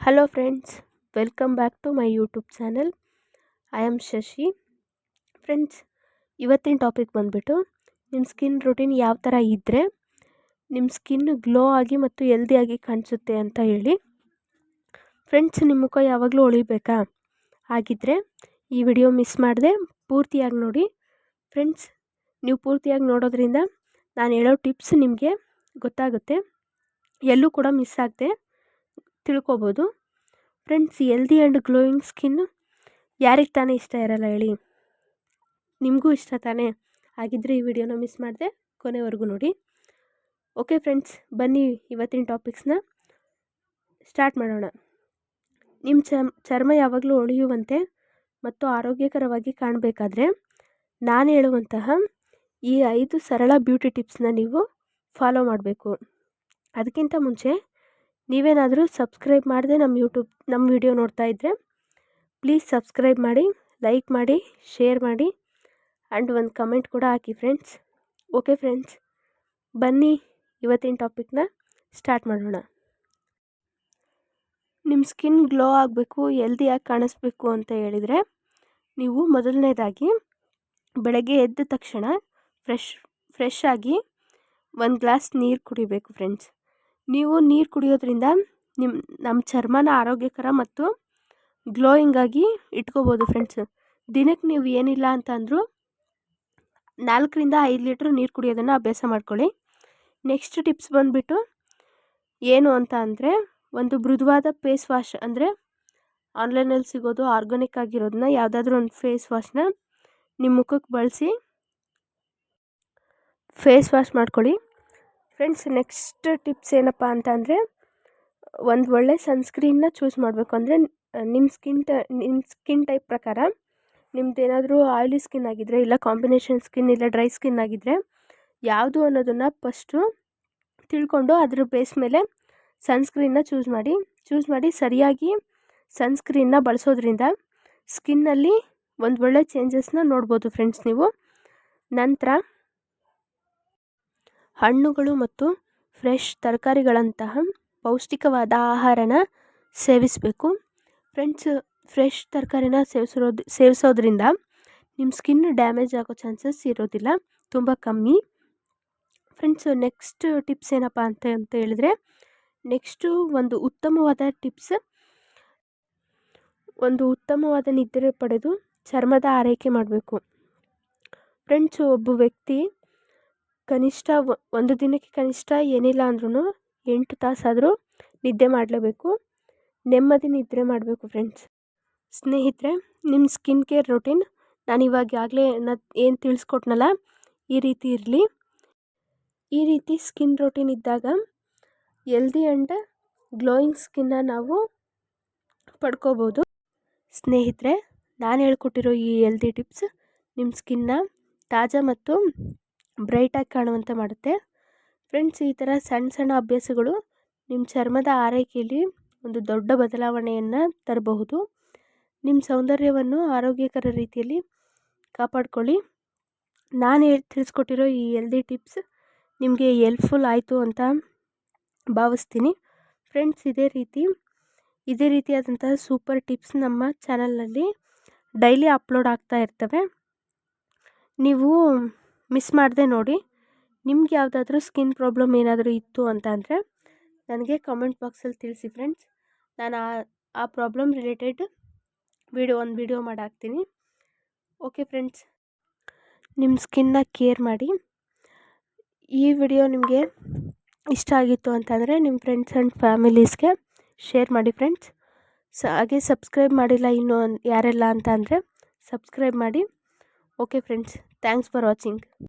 Hello friends, welcome back to my YouTube channel. I am Shashi. Friends, ಇವತ್ತಿನ topic ಬಂದುಬಿಟ್ಟು ನಿಮ್ಮ skin routine ಯಾವ ಥರ ಇದ್ದರೆ ನಿಮ್ಮ ಸ್ಕಿನ್ ಗ್ಲೋ ಆಗಿ ಮತ್ತು ಹೆಲ್ದಿಯಾಗಿ ಕಾಣಿಸುತ್ತೆ ಅಂತ ಹೇಳಿ. ಫ್ರೆಂಡ್ಸ್, ನಿಮ್ಮ ಮುಖ ಯಾವಾಗಲೂ ಹೊಳಿಬೇಕಾ? ಹಾಗಿದ್ದರೆ ಈ ವಿಡಿಯೋ ಮಿಸ್ ಮಾಡದೆ ಪೂರ್ತಿಯಾಗಿ ನೋಡಿ. ಫ್ರೆಂಡ್ಸ್, ನೀವು ಪೂರ್ತಿಯಾಗಿ ನೋಡೋದ್ರಿಂದ ನಾನು ಹೇಳೋ ಟಿಪ್ಸ್ ನಿಮಗೆ ಗೊತ್ತಾಗುತ್ತೆ, ಎಲ್ಲೂ ಕೂಡ ಮಿಸ್ ಆಗದೆ ತಿಳ್ಕೊಬೋದು. Friends, healthy and glowing skin ಯಾರಿಗೆ ತಾನೇ ಇಷ್ಟ ಇರಲ್ಲ ಹೇಳಿ? ನಿಮಗೂ ಇಷ್ಟ ತಾನೇ? ಹಾಗಿದ್ದರೆ ಈ ವಿಡಿಯೋನ ಮಿಸ್ ಮಾಡದೆ ಕೊನೆವರೆಗೂ ನೋಡಿ. ಓಕೆ ಫ್ರೆಂಡ್ಸ್, ಬನ್ನಿ ಇವತ್ತಿನ ಟಾಪಿಕ್ಸ್ನ ಸ್ಟಾರ್ಟ್ ಮಾಡೋಣ. ನಿಮ್ಮ ಚರ್ಮ ಯಾವಾಗಲೂ ಹೊಳೆಯುವಂತೆ ಮತ್ತು ಆರೋಗ್ಯಕರವಾಗಿ ಕಾಣಬೇಕಾದ್ರೆ ನಾನು ಹೇಳುವಂತಹ ಈ 5 ಸರಳ ಬ್ಯೂಟಿ ಟಿಪ್ಸ್ನ ನೀವು ಫಾಲೋ ಮಾಡಬೇಕು. ಅದಕ್ಕಿಂತ ಮುಂಚೆ ನೀವೇನಾದರೂ ಸಬ್ಸ್ಕ್ರೈಬ್ ಮಾಡದೆ ನಮ್ಮ ವಿಡಿಯೋ ನೋಡ್ತಾ ಇದ್ದರೆ ಪ್ಲೀಸ್ ಸಬ್ಸ್ಕ್ರೈಬ್ ಮಾಡಿ, ಲೈಕ್ ಮಾಡಿ, ಶೇರ್ ಮಾಡಿ ಆ್ಯಂಡ್ ಒಂದು ಕಮೆಂಟ್ ಕೂಡ ಹಾಕಿ ಫ್ರೆಂಡ್ಸ್. ಓಕೆ ಫ್ರೆಂಡ್ಸ್, ಬನ್ನಿ ಇವತ್ತಿನ ಟಾಪಿಕ್ನ ಸ್ಟಾರ್ಟ್ ಮಾಡೋಣ. ನಿಮ್ಮ ಸ್ಕಿನ್ ಗ್ಲೋ ಆಗಬೇಕು, ಹೆಲ್ದಿಯಾಗಿ ಕಾಣಿಸ್ಬೇಕು ಅಂತ ಹೇಳಿದರೆ ನೀವು ಮೊದಲನೇದಾಗಿ ಬೆಳಗ್ಗೆ ಎದ್ದ ತಕ್ಷಣ ಫ್ರೆಶ್ ಆಗಿ 1 ಗ್ಲಾಸ್ ನೀರು ಕುಡಿಬೇಕು ಫ್ರೆಂಡ್ಸ್. ನೀವು ನೀರು ಕುಡಿಯೋದ್ರಿಂದ ನಮ್ಮ ಚರ್ಮನ ಆರೋಗ್ಯಕರ ಮತ್ತು ಗ್ಲೋಯಿಂಗ್ ಆಗಿ ಇಟ್ಕೋಬೋದು ಫ್ರೆಂಡ್ಸ್. ದಿನಕ್ಕೆ ನೀವು ಏನಿಲ್ಲ ಅಂತ ಅಂದರೂ 4 ರಿಂದ 5 ಲೀಟ್ರ್ ನೀರು ಕುಡಿಯೋದನ್ನು ಅಭ್ಯಾಸ ಮಾಡ್ಕೊಳ್ಳಿ. ನೆಕ್ಸ್ಟ್ ಟಿಪ್ಸ್ ಬಂದುಬಿಟ್ಟು ಏನು ಅಂತ ಅಂದರೆ, ಒಂದು ಮೃದುವಾದ ಫೇಸ್ ವಾಶ್, ಅಂದರೆ ಆನ್ಲೈನಲ್ಲಿ ಸಿಗೋದು ಆರ್ಗಾನಿಕ್ ಆಗಿರೋದನ್ನ ಯಾವುದಾದ್ರೂ ಒಂದು ಫೇಸ್ ವಾಶ್ನ ನಿಮ್ಮ ಮುಖಕ್ಕೆ ಬಳಸಿ ಫೇಸ್ ವಾಶ್ ಮಾಡ್ಕೊಳ್ಳಿ ಫ್ರೆಂಡ್ಸ್. ನೆಕ್ಸ್ಟ್ ಟಿಪ್ಸ್ ಏನಪ್ಪ ಅಂತ ಅಂದರೆ, ಒಂದು ಒಳ್ಳೆ ಸನ್ಸ್ಕ್ರೀನ್ನ ಚೂಸ್ ಮಾಡಬೇಕು. ಅಂದರೆ ನಿಮ್ಮ ಸ್ಕಿನ್ ಟೈಪ್ ಪ್ರಕಾರ ನಿಮ್ಮದೇನಾದರೂ ಆಯಿಲಿ ಸ್ಕಿನ್ ಆಗಿದ್ದರೆ, ಇಲ್ಲ ಕಾಂಬಿನೇಷನ್ ಸ್ಕಿನ್, ಇಲ್ಲ ಡ್ರೈ ಸ್ಕಿನ್ ಆಗಿದ್ದರೆ ಯಾವುದು ಅನ್ನೋದನ್ನು ಫಸ್ಟು ತಿಳ್ಕೊಂಡು ಅದ್ರ ಬೇಸ್ ಮೇಲೆ ಸನ್ಸ್ಕ್ರೀನ್ನ ಚೂಸ್ ಮಾಡಿ ಸರಿಯಾಗಿ ಸನ್ಸ್ಕ್ರೀನ್ನ ಬಳಸೋದ್ರಿಂದ ಸ್ಕಿನ್ನಲ್ಲಿ ಒಂದು ಒಳ್ಳೆ ಚೇಂಜಸ್ನ ನೋಡ್ಬೋದು ಫ್ರೆಂಡ್ಸ್ ನೀವು. ನಂತರ ಹಣ್ಣುಗಳು ಮತ್ತು ಫ್ರೆಶ್ ತರಕಾರಿಗಳಂತಹ ಪೌಷ್ಟಿಕವಾದ ಆಹಾರನ ಸೇವಿಸಬೇಕು ಫ್ರೆಂಡ್ಸ್. ಫ್ರೆಶ್ ತರಕಾರಿನ ಸೇವಿಸೋದ್ರಿಂದ ನಿಮ್ಮ ಸ್ಕಿನ್ ಡ್ಯಾಮೇಜ್ ಆಗೋ ಚಾನ್ಸಸ್ ಇರೋದಿಲ್ಲ, ತುಂಬ ಕಮ್ಮಿ ಫ್ರೆಂಡ್ಸ್. ನೆಕ್ಸ್ಟ್ ಟಿಪ್ಸ್ ಏನಪ್ಪ ಅಂತ ಹೇಳಿದ್ರೆ, ನೆಕ್ಸ್ಟು ಒಂದು ಉತ್ತಮವಾದ ನಿದ್ರೆ ಪಡೆದು ಚರ್ಮದ ಆರೈಕೆ ಮಾಡಬೇಕು ಫ್ರೆಂಡ್ಸ್. ಒಬ್ಬ ವ್ಯಕ್ತಿ ಒಂದು ದಿನಕ್ಕೆ ಕನಿಷ್ಠ ಏನಿಲ್ಲ ಅಂದ್ರೂ 8 ತಾಸಾದರೂ ನಿದ್ದೆ ಮಾಡಲೇಬೇಕು, ನೆಮ್ಮದಿ ನಿದ್ರೆ ಮಾಡಬೇಕು ಫ್ರೆಂಡ್ಸ್. ಸ್ನೇಹಿತರೆ, ನಿಮ್ಮ ಸ್ಕಿನ್ ಕೇರ್ ರೂಟೀನ್ ನಾನು ಇವಾಗಲೇ ಏನು ತಿಳಿಸ್ಕೊಟ್ನಲ್ಲ, ಈ ರೀತಿ ಇರಲಿ. ಈ ರೀತಿ ಸ್ಕಿನ್ ರೂಟೀನ್ ಇದ್ದಾಗ ಹೆಲ್ದಿ ಆ್ಯಂಡ್ ಗ್ಲೋಯಿಂಗ್ ಸ್ಕಿನ್ನ ನಾವು ಪಡ್ಕೋಬೋದು. ಸ್ನೇಹಿತರೆ, ನಾನು ಹೇಳ್ಕೊಟ್ಟಿರೋ ಈ ಹೆಲ್ದಿ ಟಿಪ್ಸ್ ನಿಮ್ಮ ಸ್ಕಿನ್ನ ತಾಜಾ ಮತ್ತು ಬ್ರೈಟಾಗಿ ಕಾಣುವಂತೆ ಮಾಡುತ್ತೆ ಫ್ರೆಂಡ್ಸ್. ಈ ಥರ ಸಣ್ಣ ಅಭ್ಯಾಸಗಳು ನಿಮ್ಮ ಚರ್ಮದ ಆರೈಕೆಯಲ್ಲಿ ಒಂದು ದೊಡ್ಡ ಬದಲಾವಣೆಯನ್ನು ತರಬಹುದು. ನಿಮ್ಮ ಸೌಂದರ್ಯವನ್ನು ಆರೋಗ್ಯಕರ ರೀತಿಯಲ್ಲಿ ಕಾಪಾಡ್ಕೊಳ್ಳಿ. ನಾನು ತಿಳಿಸ್ಕೊಟ್ಟಿರೋ ಈ ಹೆಲ್ದಿ ಟಿಪ್ಸ್ ನಿಮಗೆ ಹೆಲ್ಪ್ಫುಲ್ ಆಯಿತು ಅಂತ ಭಾವಿಸ್ತೀನಿ ಫ್ರೆಂಡ್ಸ್. ಇದೇ ರೀತಿಯಾದಂತಹ ಸೂಪರ್ ಟಿಪ್ಸ್ ನಮ್ಮ ಚಾನಲ್ನಲ್ಲಿ ಡೈಲಿ ಅಪ್ಲೋಡ್ ಆಗ್ತಾ ಇರ್ತವೆ. ನೀವು ಮಿಸ್ ಮಾಡದೆ ನೋಡಿ. ನಿಮ್ಗೆ ಯಾವುದಾದ್ರೂ ಸ್ಕಿನ್ ಪ್ರಾಬ್ಲಮ್ ಏನಾದರೂ ಇತ್ತು ಅಂತ ಅಂದರೆ ನನಗೆ ಕಾಮೆಂಟ್ ಬಾಕ್ಸಲ್ಲಿ ತಿಳಿಸಿ ಫ್ರೆಂಡ್ಸ್. ನಾನು ಆ ಪ್ರಾಬ್ಲಮ್ ರಿಲೇಟೆಡ್ ಒಂದು ವಿಡಿಯೋ ಮಾಡಿ ಹಾಕ್ತೀನಿ. ಓಕೆ ಫ್ರೆಂಡ್ಸ್, ನಿಮ್ಮ ಸ್ಕಿನ್ನ ಕೇರ್ ಮಾಡಿ. ಈ ವಿಡಿಯೋ ನಿಮಗೆ ಇಷ್ಟ ಆಗಿತ್ತು ಅಂತಂದರೆ ನಿಮ್ಮ ಫ್ರೆಂಡ್ಸ್ ಆ್ಯಂಡ್ ಫ್ಯಾಮಿಲೀಸ್ಗೆ ಶೇರ್ ಮಾಡಿ ಫ್ರೆಂಡ್ಸ್. ಹಾಗೆ ಸಬ್ಸ್ಕ್ರೈಬ್ ಮಾಡಿಲ್ಲ ಇನ್ನೂ ಯಾರೆಲ್ಲ ಅಂತ ಅಂದರೆ ಸಬ್ಸ್ಕ್ರೈಬ್ ಮಾಡಿ. Okay friends, thanks for watching.